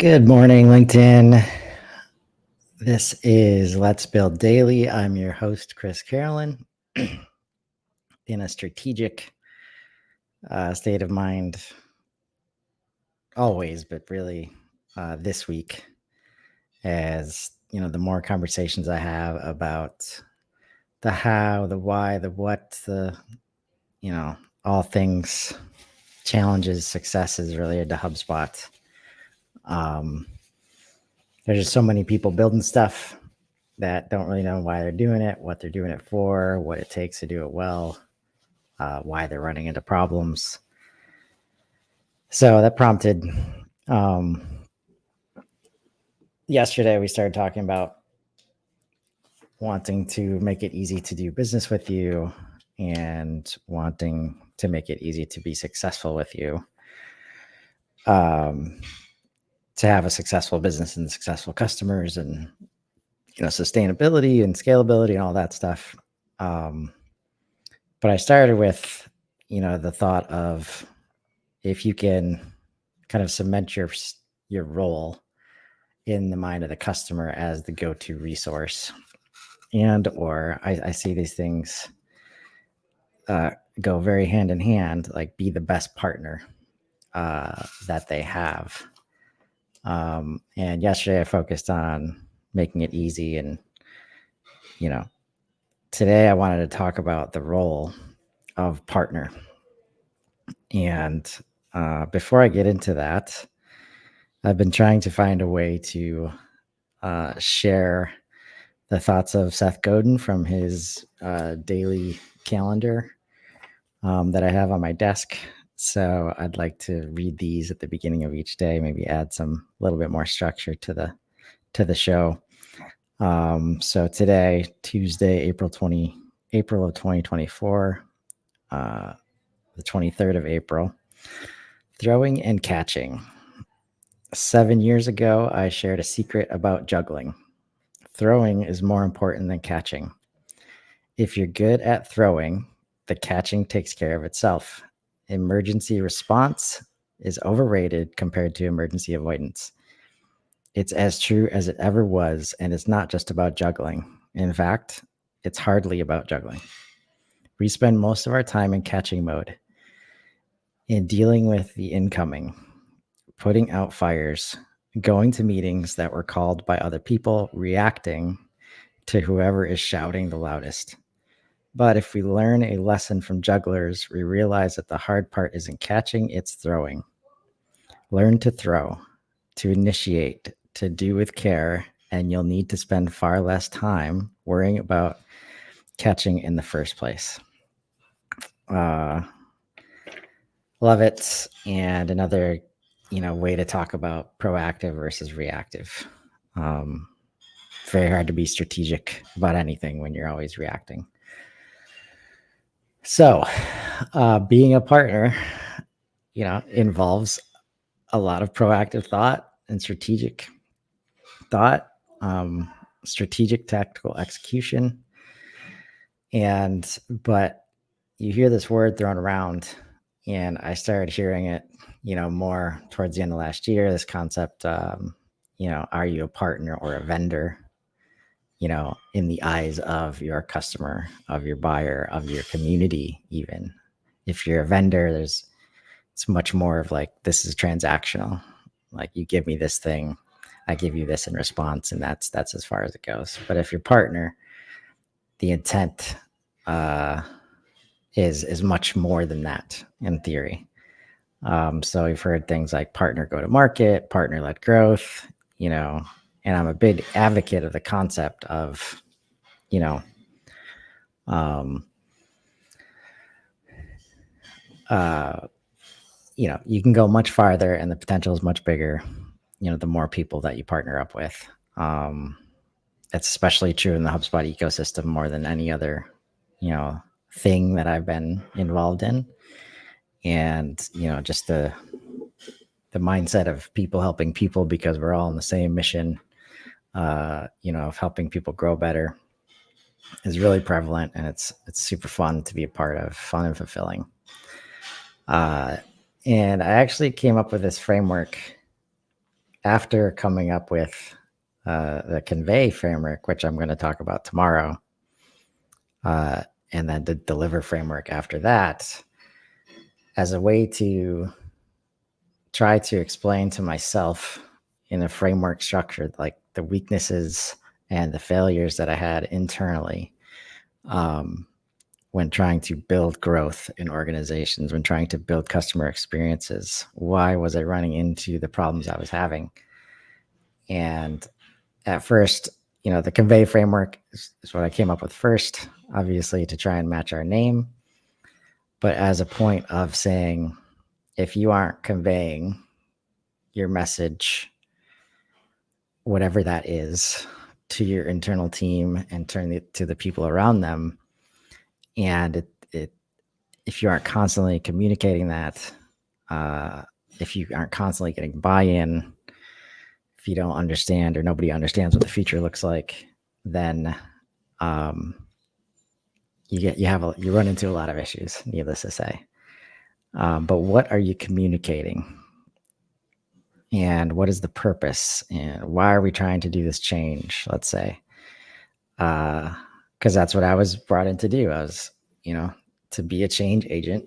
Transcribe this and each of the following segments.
Good morning, LinkedIn. This is Let's Build Daily. I'm your host, Chris Carolin, in a strategic state of mind, always, but really this week, as the more conversations I have about the how, the why, the what, all things, challenges, successes related to HubSpot. There's just so many people building stuff that don't really know why they're doing it, what they're doing it for, what it takes to do it well, why they're running into problems. So that prompted yesterday we started talking about wanting to make it easy to do business with you and wanting to make it easy to be successful with you, to have a successful business and successful customers and sustainability and scalability and all that stuff. But I started with the thought of, if you can kind of cement your role in the mind of the customer as the go-to resource, or I see these things go very hand in hand, like be the best partner that they have. And yesterday I focused on making it easy, and today I wanted to talk about the role of partner. And before I get into that, I've been trying to find a way to share the thoughts of Seth Godin from his daily calendar that I have on my desk. So I'd like to read these at the beginning of each day, maybe add some little bit more structure to the show. So today, Tuesday, April of 2024, the 23rd of April, throwing and catching. 7 years ago, I shared a secret about juggling. Throwing is more important than catching. If you're good at throwing, the catching takes care of itself. Emergency response is overrated compared to emergency avoidance. It's as true as it ever was, and it's not just about juggling. In fact, it's hardly about juggling. We spend most of our time in catching mode, in dealing with the incoming, putting out fires, going to meetings that were called by other people, reacting to whoever is shouting the loudest. But if we learn a lesson from jugglers, we realize that the hard part isn't catching, it's throwing. Learn to throw, to initiate, to do with care, and you'll need to spend far less time worrying about catching in the first place. Love it. And another, way to talk about proactive versus reactive. Very hard to be strategic about anything when you're always reacting. So, being a partner, involves a lot of proactive thought and strategic thought, strategic tactical execution. But you hear this word thrown around, and I started hearing it, more towards the end of last year, this concept, are you a partner or a vendor? In the eyes of your customer, of your buyer, of your community. Even if you're a vendor, it's much more of like, this is transactional. Like, you give me this thing, I give you this in response, and that's as far as it goes. But if you're partner, the intent is much more than that in theory. So we've heard things like partner go to market, partner led growth, and I'm a big advocate of the concept of, you can go much farther and the potential is much bigger, the more people that you partner up with. That's especially true in the HubSpot ecosystem more than any other, thing that I've been involved in. And, just the mindset of people helping people because we're all on the same mission, of helping people grow better is really prevalent, and it's super fun to be a part of, fun and fulfilling. And I actually came up with this framework after coming up with the convey framework, which I'm going to talk about tomorrow, and then the deliver framework after that, as a way to try to explain to myself in a framework structure, like the weaknesses and the failures that I had internally when trying to build growth in organizations, when trying to build customer experiences. Why was I running into the problems I was having? And at first, the convey framework is what I came up with first, obviously to try and match our name, but as a point of saying, if you aren't conveying your message, whatever that is, to your internal team and turn it to the people around them, and if you aren't constantly communicating that, if you aren't constantly getting buy-in, if you don't understand or nobody understands what the future looks like, then you run into a lot of issues, needless to say. But what are you communicating? And what is the purpose? And why are we trying to do this change, let's say? Because that's what I was brought in to do. I was, to be a change agent.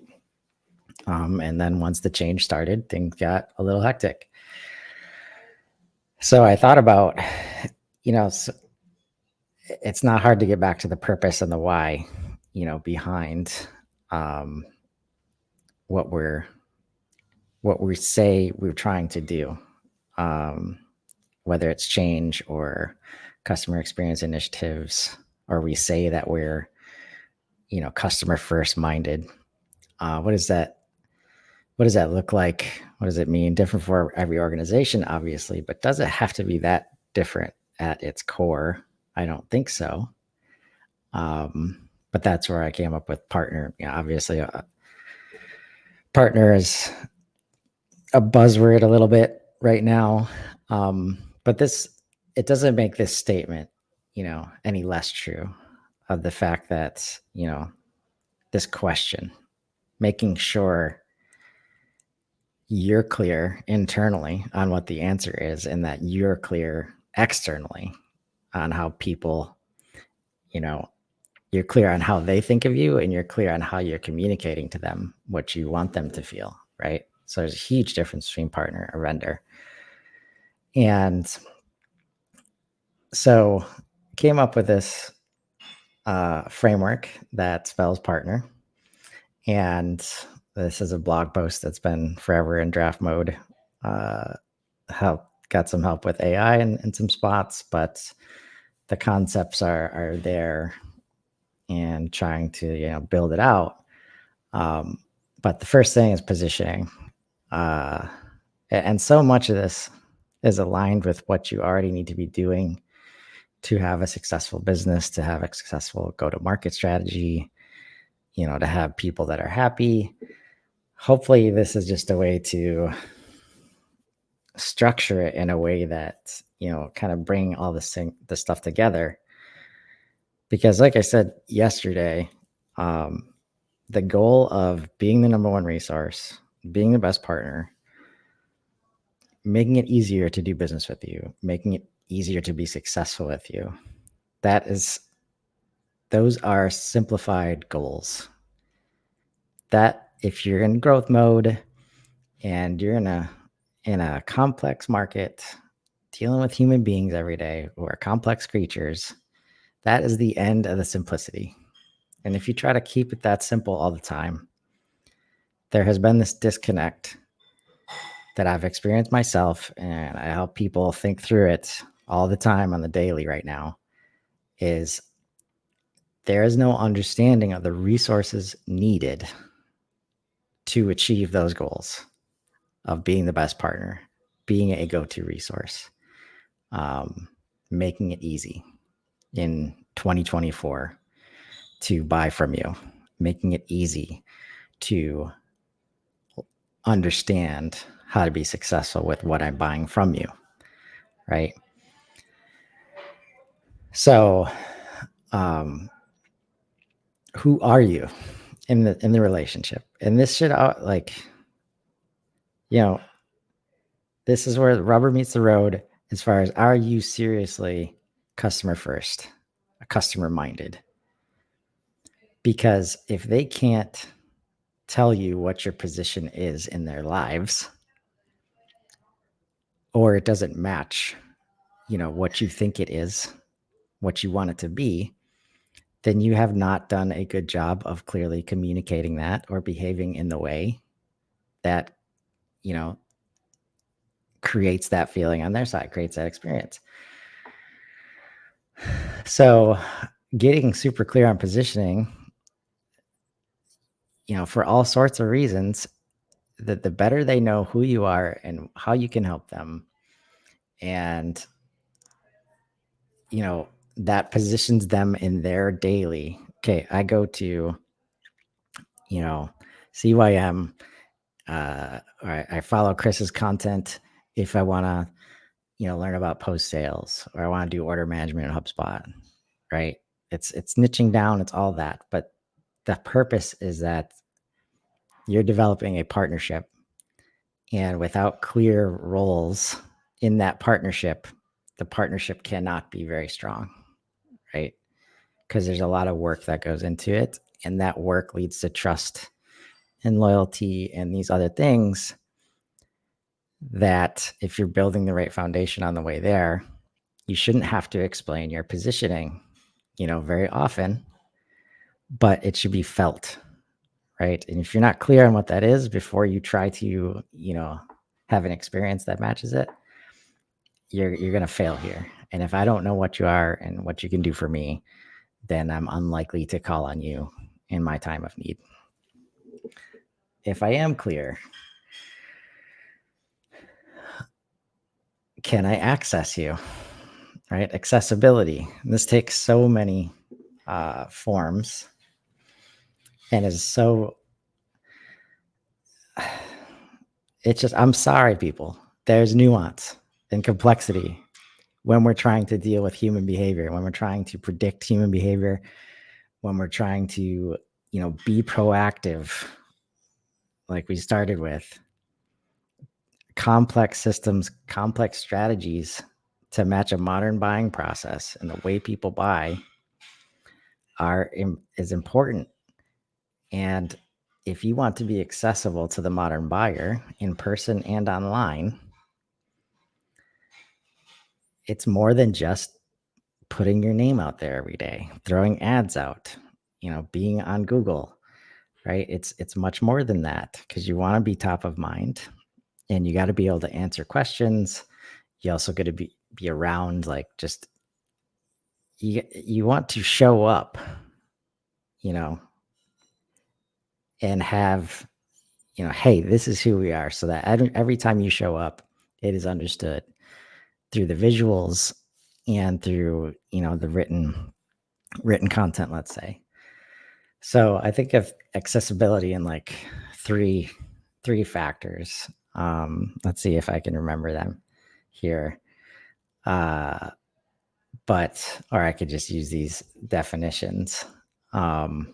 And then once the change started, things got a little hectic. So I thought about, it's not hard to get back to the purpose and the why, behind what we say we're trying to do, whether it's change or customer experience initiatives, or we say that we're, customer first minded. What does that look like? What does it mean? Different for every organization, obviously, but does it have to be that different at its core? I don't think so. But that's where I came up with partner. Obviously, partner is a buzzword a little bit right now. But it doesn't make this statement, any less true of the fact that, this question, making sure you're clear internally on what the answer is, and that you're clear externally on how people, you're clear on how they think of you, and you're clear on how you're communicating to them what you want them to feel, right? So there's a huge difference between partner or vendor. And so came up with this framework that spells partner. And this is a blog post that's been forever in draft mode. Got some help with AI in some spots, but the concepts are there, and trying to build it out. But the first thing is positioning, and so much of this is aligned with what you already need to be doing to have a successful business, to have a successful go-to-market strategy, to have people that are happy. Hopefully this is just a way to structure it in a way that, kind of bring all this stuff together. Because like I said yesterday, the goal of being the number one resource, being the best partner, making it easier to do business with you, making it easier to be successful with you, those are simplified goals. That if you're in growth mode and you're in a complex market, dealing with human beings every day who are complex creatures, that is the end of the simplicity. And if you try to keep it that simple all the time, there has been this disconnect that I've experienced myself, and I help people think through it all the time on the daily right now, is there is no understanding of the resources needed to achieve those goals of being the best partner, being a go-to resource, making it easy in 2024 to buy from you, making it easy to understand how to be successful with what I'm buying from you, right? So, who are you in the relationship? And this should, This is where the rubber meets the road as far as, are you seriously customer first, customer minded? Because if they can't tell you what your position is in their lives, or it doesn't match, what you think it is, what you want it to be, then you have not done a good job of clearly communicating that or behaving in the way that, creates that feeling on their side, creates that experience. So getting super clear on positioning, for all sorts of reasons, that the better they know who you are and how you can help them, and that positions them in their daily. Okay, I go to CYM, or I follow Chris's content if I want to learn about post sales, or I want to do order management in HubSpot, right? It's niching down, it's all that, but the purpose is that you're developing a partnership, and without clear roles in that partnership, the partnership cannot be very strong, right? Because there's a lot of work that goes into it, and that work leads to trust and loyalty and these other things that, if you're building the right foundation on the way there, you shouldn't have to explain your positioning, very often, but it should be felt, right? And if you're not clear on what that is before you try to, have an experience that matches it, you're going to fail here. And if I don't know what you are and what you can do for me, then I'm unlikely to call on you in my time of need. If I am clear, can I access you, right? Accessibility. This takes so many forms, and is so, it's just, I'm sorry, people. There's nuance and complexity when we're trying to deal with human behavior, when we're trying to predict human behavior, when we're trying to, be proactive, like we started with. Complex systems, complex strategies to match a modern buying process and the way people buy is important. And if you want to be accessible to the modern buyer in person and online, it's more than just putting your name out there every day, throwing ads out, being on Google, right? It's much more than that, because you want to be top of mind, and you got to be able to answer questions. You also got to be around, like, just, you want to show up, and have, hey, this is who we are, so that every time you show up, it is understood through the visuals and through, the written content, let's say. So I think of accessibility in like three factors. Let's see if I can remember them here. But, or I could just use these definitions. Well,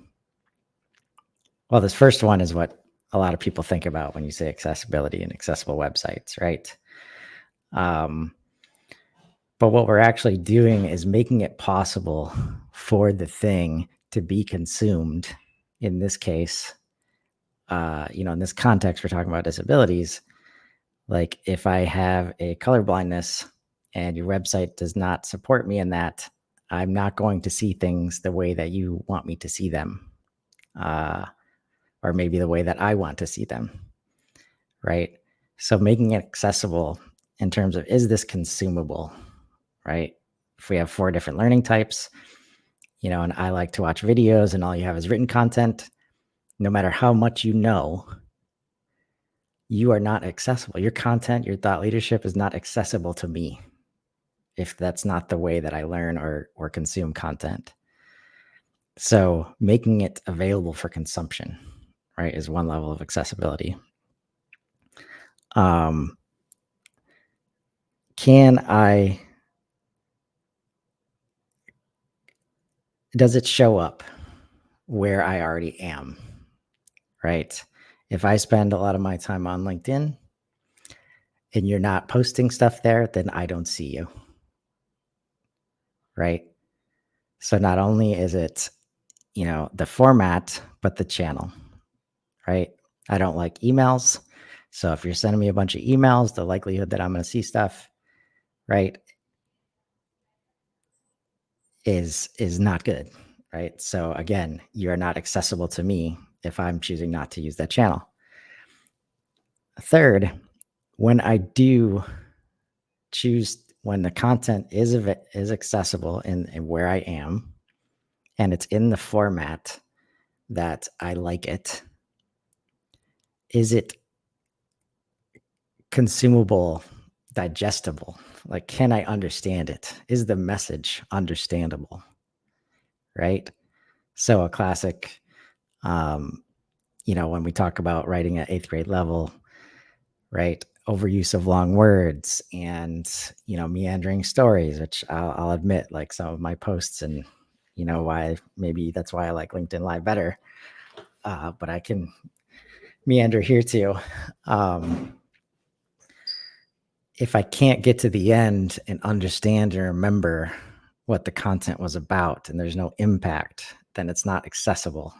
this first one is what a lot of people think about when you say accessibility and accessible websites, right? But what we're actually doing is making it possible for the thing to be consumed. In this case, in this context, we're talking about disabilities. Like, if I have a color blindness and your website does not support me in that, I'm not going to see things the way that you want me to see them, or maybe the way that I want to see them, right? So making it accessible in terms of, is this consumable, right? If we have 4 different learning types, and I like to watch videos and all you have is written content, no matter how much you are not accessible. Your content, your thought leadership is not accessible to me if that's not the way that I learn or consume content. So making it available for consumption, right, is one level of accessibility. Does it show up where I already am, right? If I spend a lot of my time on LinkedIn and you're not posting stuff there, then I don't see you. Right. So not only is it, the format, but the channel. Right. I don't like emails. So if you're sending me a bunch of emails, the likelihood that I'm going to see stuff, right, is not good. Right. So again, you're not accessible to me if I'm choosing not to use that channel. Third, when I do choose, when the content is accessible and where I am, and it's in the format that I like it, is it consumable, digestible? Like, can I understand it? Is the message understandable? Right. So a classic, when we talk about writing at 8th grade level, right? Overuse of long words and, meandering stories, which I'll admit, like some of my posts, and, why maybe that's why I like LinkedIn Live better. But I can meander here too. If I can't get to the end and understand and remember what the content was about, and there's no impact, then it's not accessible.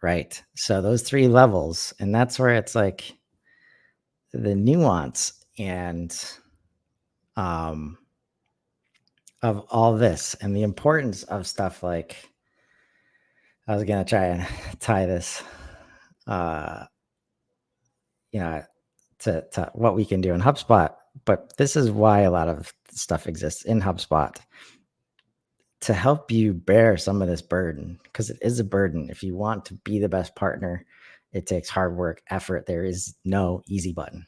Right. So those 3 levels, and that's where it's like the nuance and of all this, and the importance of stuff like, I was going to try and tie this, to what we can do in HubSpot, but this is why a lot of stuff exists in HubSpot, to help you bear some of this burden, because it is a burden. If you want to be the best partner, it takes hard work, effort. There is no easy button.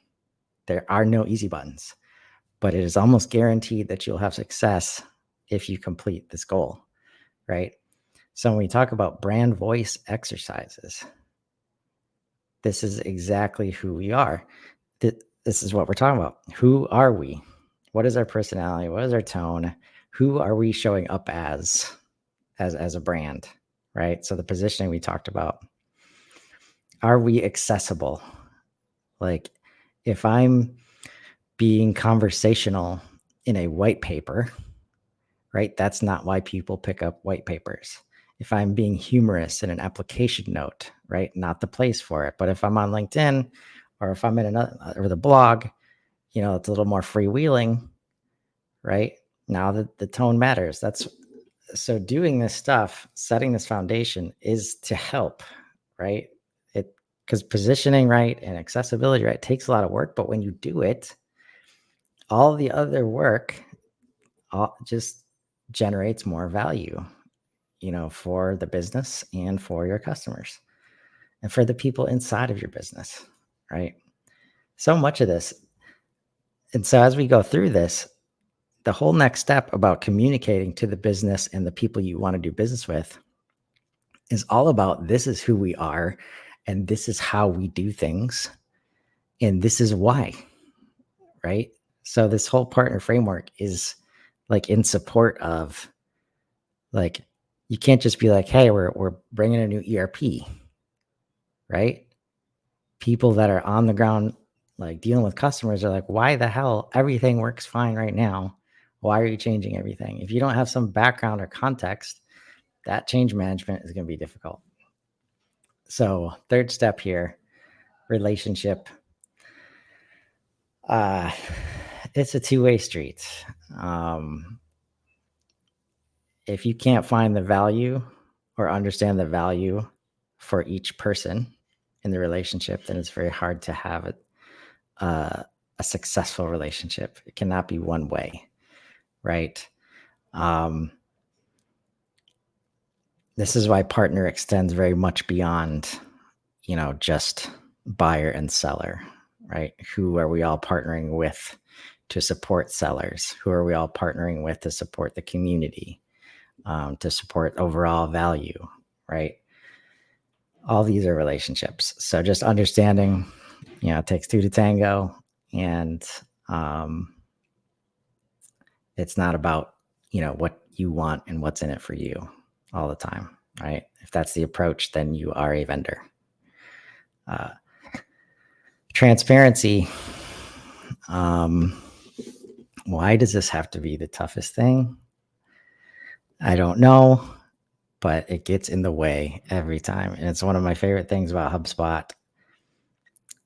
There are no easy buttons, but it is almost guaranteed that you'll have success if you complete this goal, right? So when we talk about brand voice exercises, this is exactly who we are. This is what we're talking about. Who are we? What is our personality? What is our tone? Who are we showing up as a brand, right? So the positioning we talked about. Are we accessible? Like, if I'm being conversational in a white paper, right? That's not why people pick up white papers. If I'm being humorous in an application note, right? Not the place for it. But if I'm on LinkedIn, or if I'm in another, or the blog, it's a little more freewheeling, right? Now the tone matters. So doing this stuff, setting this foundation is to help, right? Because positioning right and accessibility right takes a lot of work, but when you do it, all the other work just generates more value, for the business and for your customers and for the people inside of your business, right? So much of this. And so as we go through this, the whole next step about communicating to the business and the people you want to do business with is all about, this is who we are, and this is how we do things, and this is why, right? So this whole partner framework is like in support of, like, you can't just be like, hey, we're bringing a new ERP, right? People that are on the ground, like dealing with customers, are like, why the hell? Everything works fine right now. Why are you changing everything? If you don't have some background or context, that change management is going to be difficult. So third step here, relationship. It's a two-way street. If you can't find the value or understand the value for each person in the relationship, then it's very hard to have a successful relationship. It cannot be one way, right? This is why partner extends very much beyond, just buyer and seller, right? Who are we all partnering with to support sellers? Who are we all partnering with to support the community, to support overall value, right? All these are relationships. So just understanding, it takes 2 to tango, and it's not about, what you want and what's in it for you all the time, right? If that's the approach, then you are a vendor. Transparency Why does this have to be the toughest thing? I don't know, but it gets in the way every time. And it's one of my favorite things about HubSpot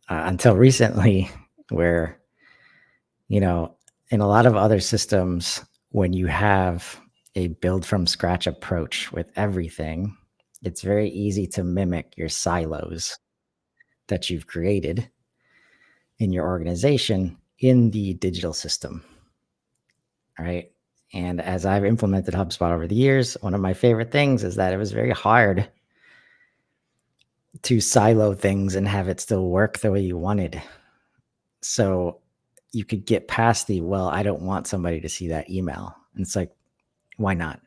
until recently, where, in a lot of other systems, when you have a build from scratch approach with everything, it's very easy to mimic your silos that you've created in your organization in the digital system, right? And as I've implemented HubSpot over the years, one of my favorite things is that it was very hard to silo things and have it still work the way you wanted. So you could get past well, I don't want somebody to see that email. And it's like, why not?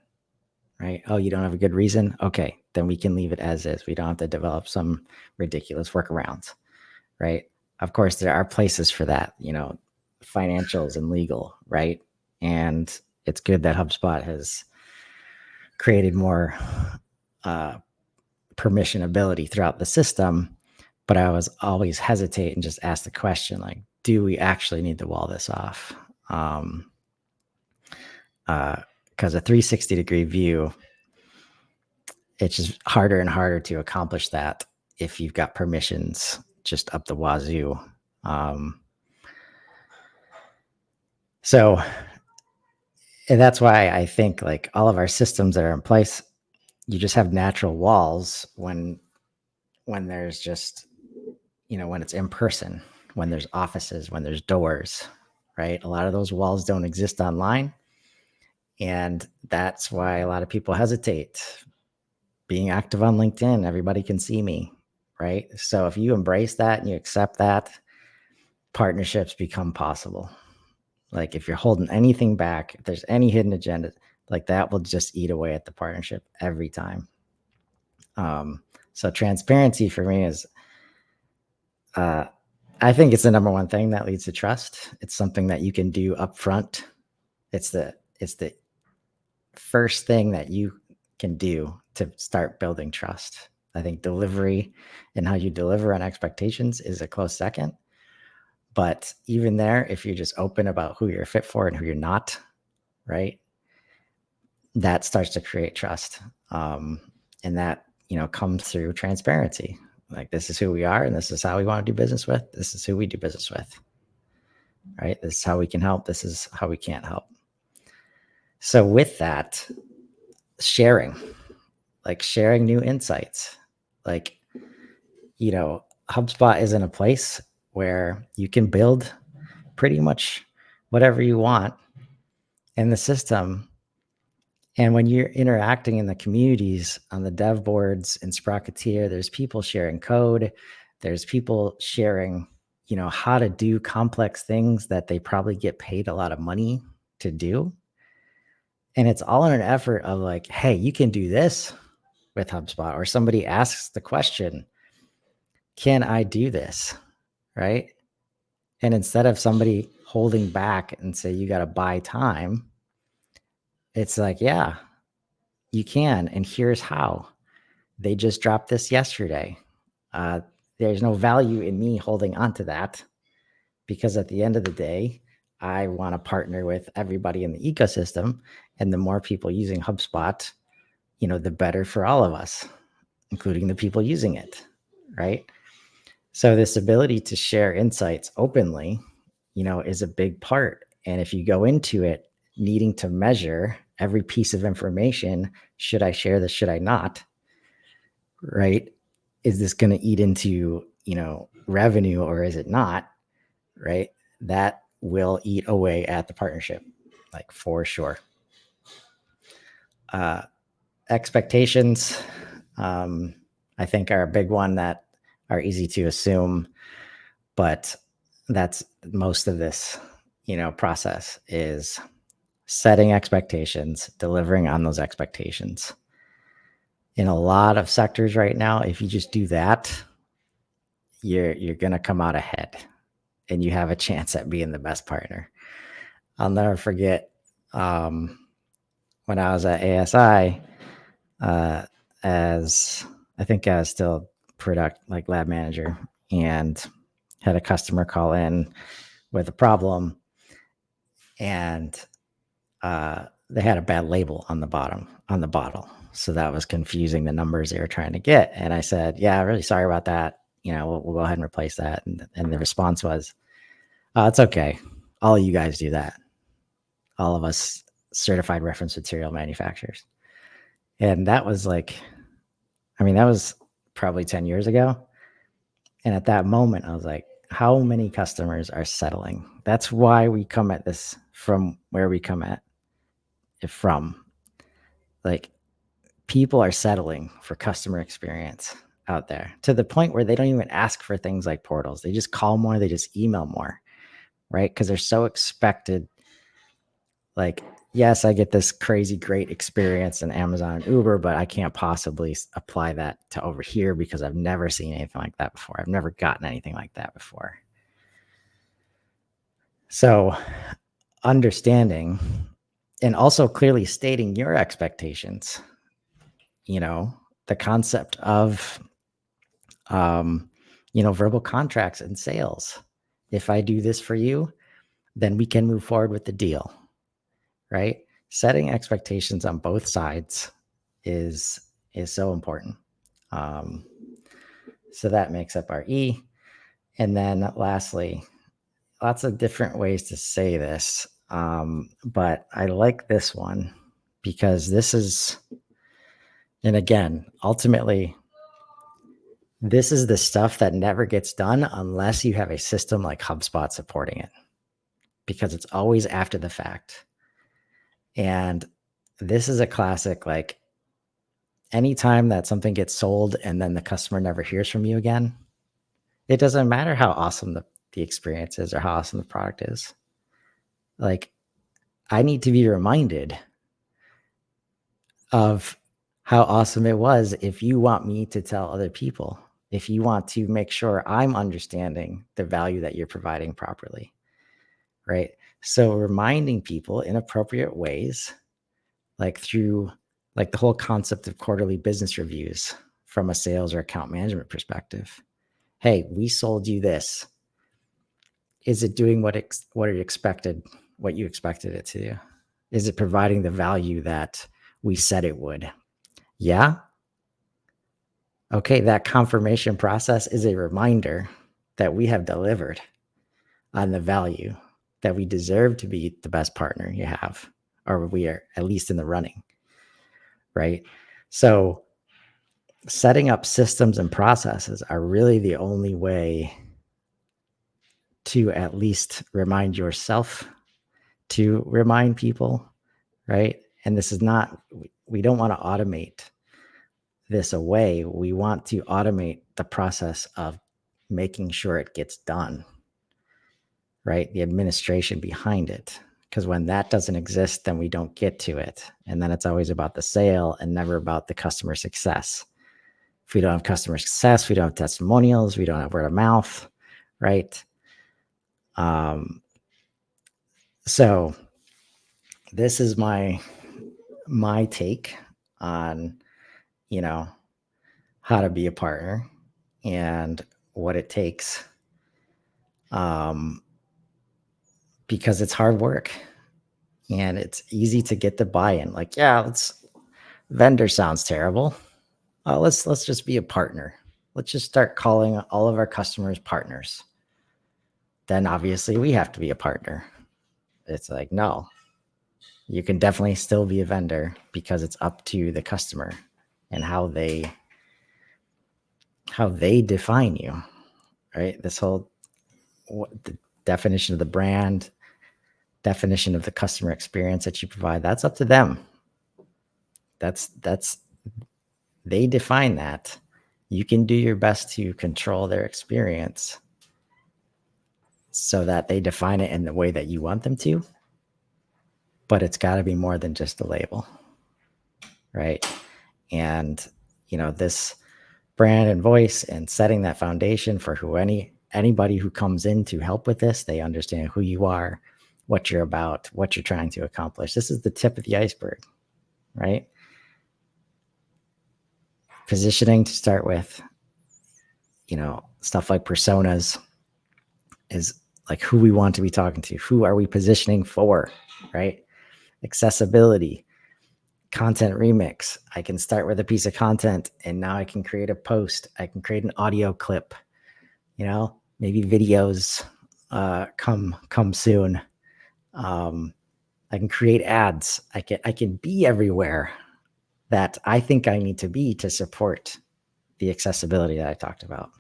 Right? Oh, you don't have a good reason? Okay, then we can leave it as is. We don't have to develop some ridiculous workarounds, right? Of course, there are places for that, financials and legal, right? And it's good that HubSpot has created more permission ability throughout the system. But I was always hesitate and just ask the question, like, do we actually need to wall this off? Because a 360-degree view, it's just harder and harder to accomplish that if you've got permissions just up the wazoo. So, and that's why I think like all of our systems that are in place, you just have natural walls when there's just, when it's in person, when there's offices, when there's doors, right? A lot of those walls don't exist online. And that's why a lot of people hesitate. Being active on LinkedIn, everybody can see me, right? So if you embrace that and you accept that, partnerships become possible. Like if you're holding anything back, if there's any hidden agenda, like that will just eat away at the partnership every time. So transparency for me is, I think it's the number one thing that leads to trust. It's something that you can do up front. It's the first thing that you can do to start building trust. I think delivery and how you deliver on expectations is a close second. But even there, if you're just open about who you're fit for and who you're not, right, that starts to create trust. And that, comes through transparency. Like, this is who we are and this is how we want to do business with. This is who we do business with, right? This is how we can help. This is how we can't help. So with that, sharing new insights, like, HubSpot is in a place where you can build pretty much whatever you want in the system. And when you're interacting in the communities on the dev boards in Sprocketeer, there's people sharing code. There's people sharing, how to do complex things that they probably get paid a lot of money to do. And it's all in an effort of like, hey, you can do this with HubSpot. Or somebody asks the question, can I do this? Right? And instead of somebody holding back and say, you got to buy time, it's like, yeah, you can. And here's how. They just dropped this yesterday. There's no value in me holding on to that, because at the end of the day, I want to partner with everybody in the ecosystem. And the more people using HubSpot, the better for all of us, including the people using it, right? So this ability to share insights openly, is a big part. And if you go into it needing to measure every piece of information, should I share this? Should I not? Right? Is this going to eat into, revenue or is it not? Right? That will eat away at the partnership, like, for sure. Expectations, I think, are a big one that are easy to assume, but that's most of this, process is setting expectations, delivering on those expectations. In a lot of sectors right now, if you just do that, you're going to come out ahead and you have a chance at being the best partner. I'll never forget when I was at ASI, as I think I was still lab manager, and had a customer call in with a problem, and they had a bad label on the bottle. So that was confusing the numbers they were trying to get. And I said, yeah, really sorry about that. We'll go ahead and replace that. And the response was, it's okay. All of you guys do that. All of us certified reference material manufacturers. And that was that was probably 10 years ago. And at that moment, I was like, how many customers are settling? That's why we come at this from where we come at it from. Like, people are settling for customer experience out there to the point where they don't even ask for things like portals. They just call more, they just email more, right? Because they're so expected. Like, yes, I get this crazy great experience in Amazon and Uber, but I can't possibly apply that to over here because I've never seen anything like that before. I've never gotten anything like that before. So understanding and also clearly stating your expectations, the concept of, verbal contracts and sales. If I do this for you, then we can move forward with the deal, right? Setting expectations on both sides is so important. So that makes up our E. And then lastly, lots of different ways to say this, but I like this one because this is, and again, ultimately, this is the stuff that never gets done unless you have a system like HubSpot supporting it, because it's always after the fact. And this is a classic, like, anytime that something gets sold and then the customer never hears from you again, it doesn't matter how awesome the experience is or how awesome the product is. Like, I need to be reminded of how awesome it was if you want me to tell other people, if you want to make sure I'm understanding the value that you're providing properly, right? So reminding people in appropriate ways, like through like the whole concept of quarterly business reviews from a sales or account management perspective. Hey, we sold you this. Is it doing what you expected it to do? Is it providing the value that we said it would? Yeah. Okay, that confirmation process is a reminder that we have delivered on the value, that we deserve to be the best partner you have, or we are at least in the running, right? So setting up systems and processes are really the only way to at least remind yourself, to remind people, right? And this is not, we don't want to automate this away. We want to automate the process of making sure it gets done, right? The administration behind it. Because when that doesn't exist, then we don't get to it. And then it's always about the sale and never about the customer success. If we don't have customer success, we don't have testimonials, we don't have word of mouth, right? So this is my take on, how to be a partner and what it takes, because it's hard work and it's easy to get the buy-in. Like, yeah, vendor sounds terrible. Let's just be a partner. Let's just start calling all of our customers partners. Then obviously we have to be a partner. It's like, no, you can definitely still be a vendor because it's up to the customer and how they define you, right? This whole the definition of the brand, definition of the customer experience that you provide, that's up to them. That's they define that. You can do your best to control their experience so that they define it in the way that you want them to, but it's got to be more than just a label, right? And this brand and voice and setting that foundation for anybody who comes in to help with this, they understand who you are, what you're about, what you're trying to accomplish. This is the tip of the iceberg, right? Positioning to start with, stuff like personas is like who we want to be talking to, who are we positioning for, right? Accessibility, content remix. I can start with a piece of content and now I can create a post. I can create an audio clip, maybe videos come soon. I can create ads. I can be everywhere that I think I need to be to support the accessibility that I talked about.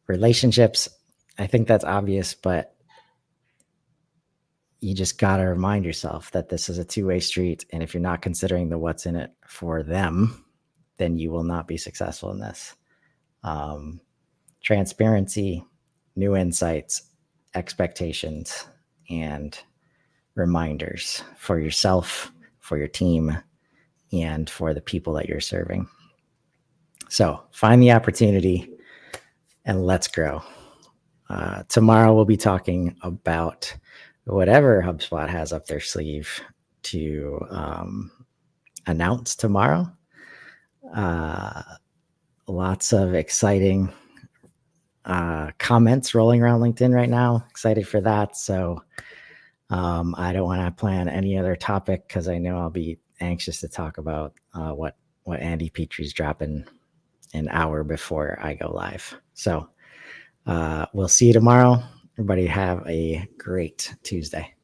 Relationships, I think that's obvious, but you just got to remind yourself that this is a two-way street. And if you're not considering the what's in it for them, then you will not be successful in this. Transparency, new insights, expectations, and reminders for yourself, for your team, and for the people that you're serving. So find the opportunity and let's grow. Tomorrow we'll be talking about whatever HubSpot has up their sleeve to announce tomorrow. Lots of exciting comments rolling around LinkedIn right now. Excited for that. So I don't want to plan any other topic because I know I'll be anxious to talk about what Andy Petrie's dropping an hour before I go live. So we'll see you tomorrow. Everybody have a great Tuesday.